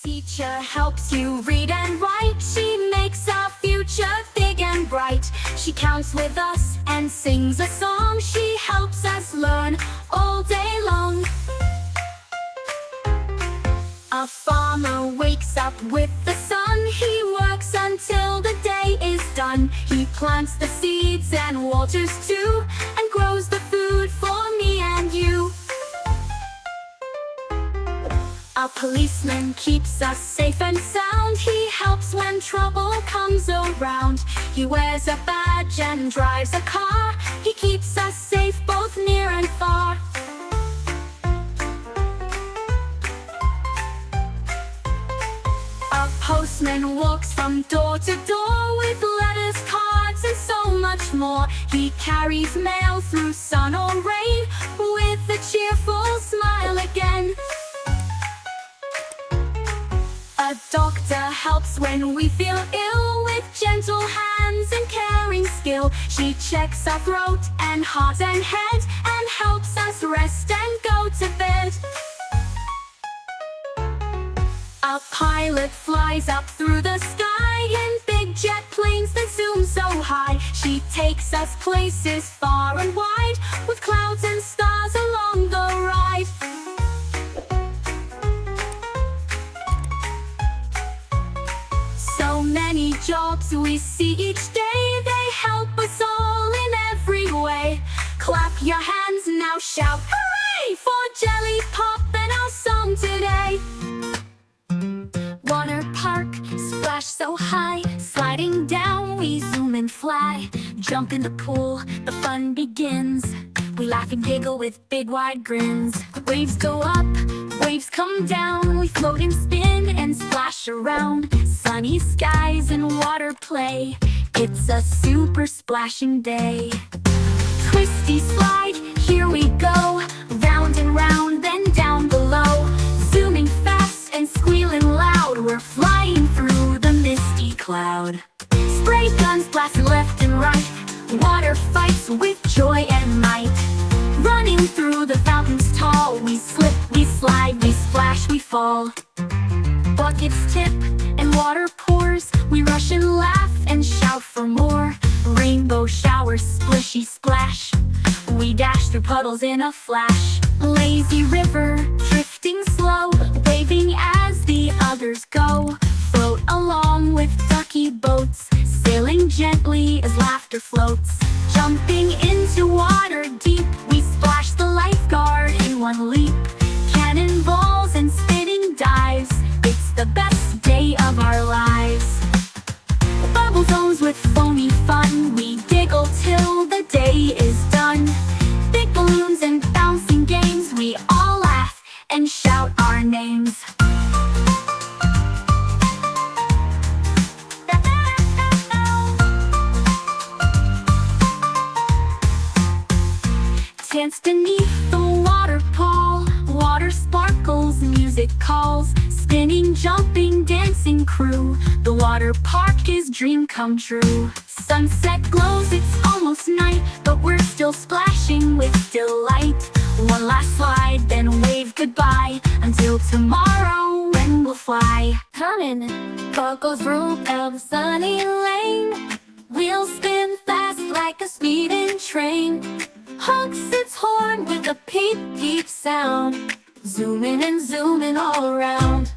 Teacher helps you read and write. She makes our future big and bright. She counts with us and sings a song. She helps us learn all day long. A farmer wakes up with the sun. He works until the day is done. He plants the seeds and waters too, and grows the food for me and you. A policeman keeps us safe and sound. He helps when trouble comes around. He wears a badge and drives a car. He keeps us safe both near and far. A postman walks from door to door with letters, cards, and so much more. He carries mail through sun or rain with a cheerful smile again. A doctor helps when we feel ill with gentle hands and caring skill. She checks our throat and heart and head and helps us rest and go to bed. A pilot flies up through the sky in big jet planes that zoom so high. She takes us places far and wide with clouds and stars along the ride. So many jobs we see each day. They help us all in every way. Clap your hands now, shout hooray for Jollypop and our song today. Water park, splash so high. Sliding down, we zoom and fly. Jump in the pool, the fun begins. We laugh and giggle with big wide grins. Waves go up, waves come down. We float and spin and splash around. Sunny skies and water play. It's a super splashing day. Twisty slide, here we go. Round and round, then down below. Zooming fast and squealing loud. We're flying through the misty cloud. Spray guns blasting left and right. Water fights with joy and might. Running through the fountains tall. We slip, we slide, we splash, we fall. Buckets tip and water pours. We rush and laugh and shout for more. Rainbow showers, splishy splash. We dash through puddles in a flash. Lazy river, drifting slow, waving as the others go. Float along with ducky boats, sailing gently as laughter floats. Jumping into water deep, we splash the lifeguard in one leap. Cannonballs and spinning dives, it's the best day of our lives. Bubble zones with foamy fun, we giggle till the day is done. Big balloons and bouncing games, we all laugh and shout our names. Dance beneath the waterfall. Water sparkles, music calls. Spinning, jumping, dancing crew. The water park is dream come true. Sunset glows, it's almost night, but we're still splashing with delight. One last slide, then wave goodbye, until tomorrow when we'll fly. Coming, buckle through a sunny lane. Wheels spin fast like a speeding train. Honks its horn with a peep peep sound. Zooming and zooming all around.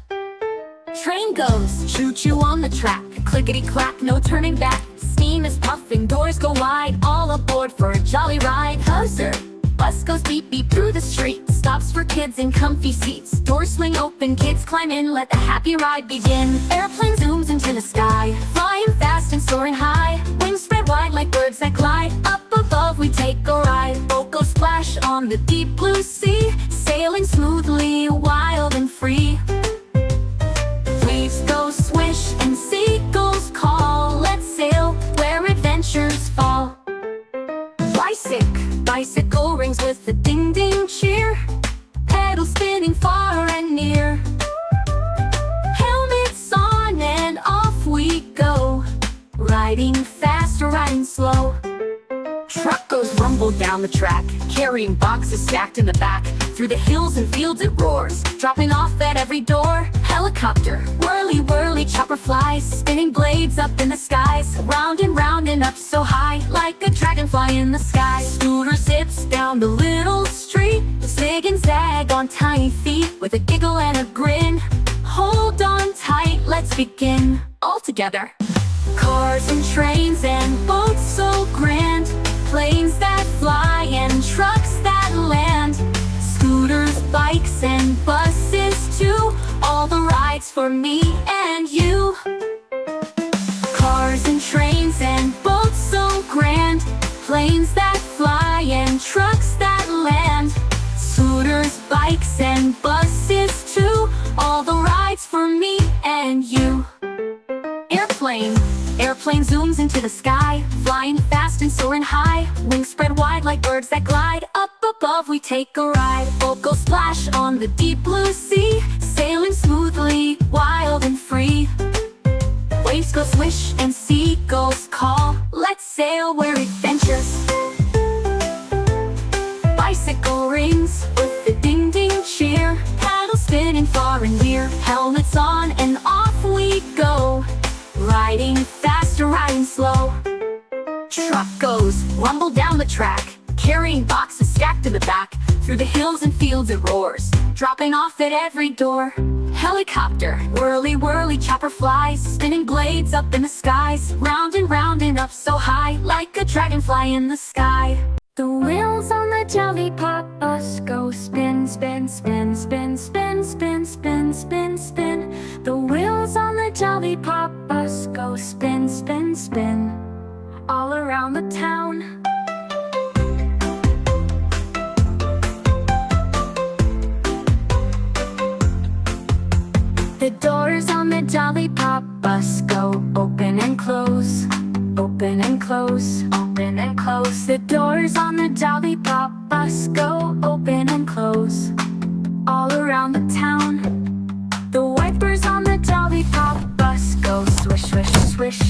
Train goes, choo-choo on the track. Clickety-clack, no turning back. Steam is puffing, doors go wide. All aboard for a jolly ride. Buzzer, bus goes beep beep through the street. Stops for kids in comfy seats. Doors swing open, kids climb in. Let the happy ride begin. Airplane zooms into the sky, flying fast and soaring high. Wings spread wide like birds that glide. Up above we take a ride. Boat goes splash on the deep blue sea. Sailing smoothly, wild and free. Waves go swish and seagulls call. Let's sail where adventures fall. Bicycle rings with a ding-ding cheer. Pedals spinning far and near. Helmets on and off we go. Riding fast or riding slow. Truck goes rumble down the track, carrying boxes stacked in the back. Through the hills and fields it roars, dropping off at every door. Helicopter, whirly, whirly, chopper flies, spinning blades up in the skies. Round and round and up so high, like a dragonfly in the sky. Scooter zips down the little street, zig and zag on tiny feet, with a giggle and a grin. Hold on tight, let's begin. All together. Cars and trains and boats so grand, planes that fly and trucks that land, scooters, bikes and buses too, all the rides for me and you. Cars and trains and boats so grand, planes that fly and trucks that land, scooters, bikes and buses too, all the rides for me and you. Airplane. Airplane zooms into the sky, flying fast and soaring high, wings spread wide like birds that glide. Up above we take a ride, boat goes splash on the deep blue sea, sailing smoothly, wild and free. Waves go swish and seagulls call, let's sail where adventures. Bicycle rings with the ding ding cheer, paddle spinning far and near, helmets on and off we go. Riding fast or riding slow. Truck goes rumble down the track, carrying boxes stacked in the back. Through the hills and fields it roars, dropping off at every door. Helicopter, whirly, whirly, chopper flies, spinning blades up in the skies. Round and up so high, like a dragonfly in the sky. The wheels on the Jollypop bus go spin, spin, spin, spin, spin, spin, spin, spin, spin. The wheels on the Jollypop bus go spin, spin, spin, all around the town. The doors on the Jollypop bus go open and close, open and close, open and close. The doors on the Jollypop bus go open and close, all around the town. The wipers on the Jollypop bus go swish, swish, swish,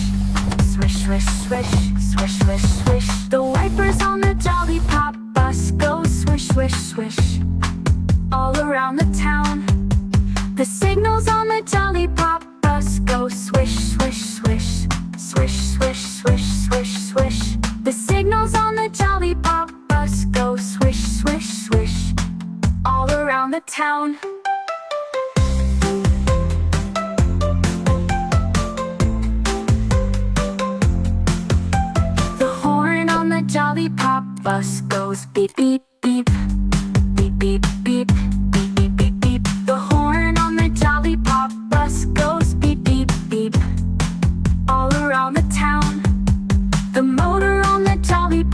swish, swish, swish, swish, swish, swish. The wipers on the Jollypop bus go swish, swish, swish, all around the town. The signals on the Jollypop bus go swish, swish, swish, swish, swish, swish, swish, swish. The signals on the Jollypop bus go swish, swish, swish, all around the town. The horn on the Jollypop bus goes beep, beep, beep, beep, beep, beep, beep, beep, beep, beep. The horn on the Jollypop bus goes beep, beep, beep, all around the town. The motor on the Jollypop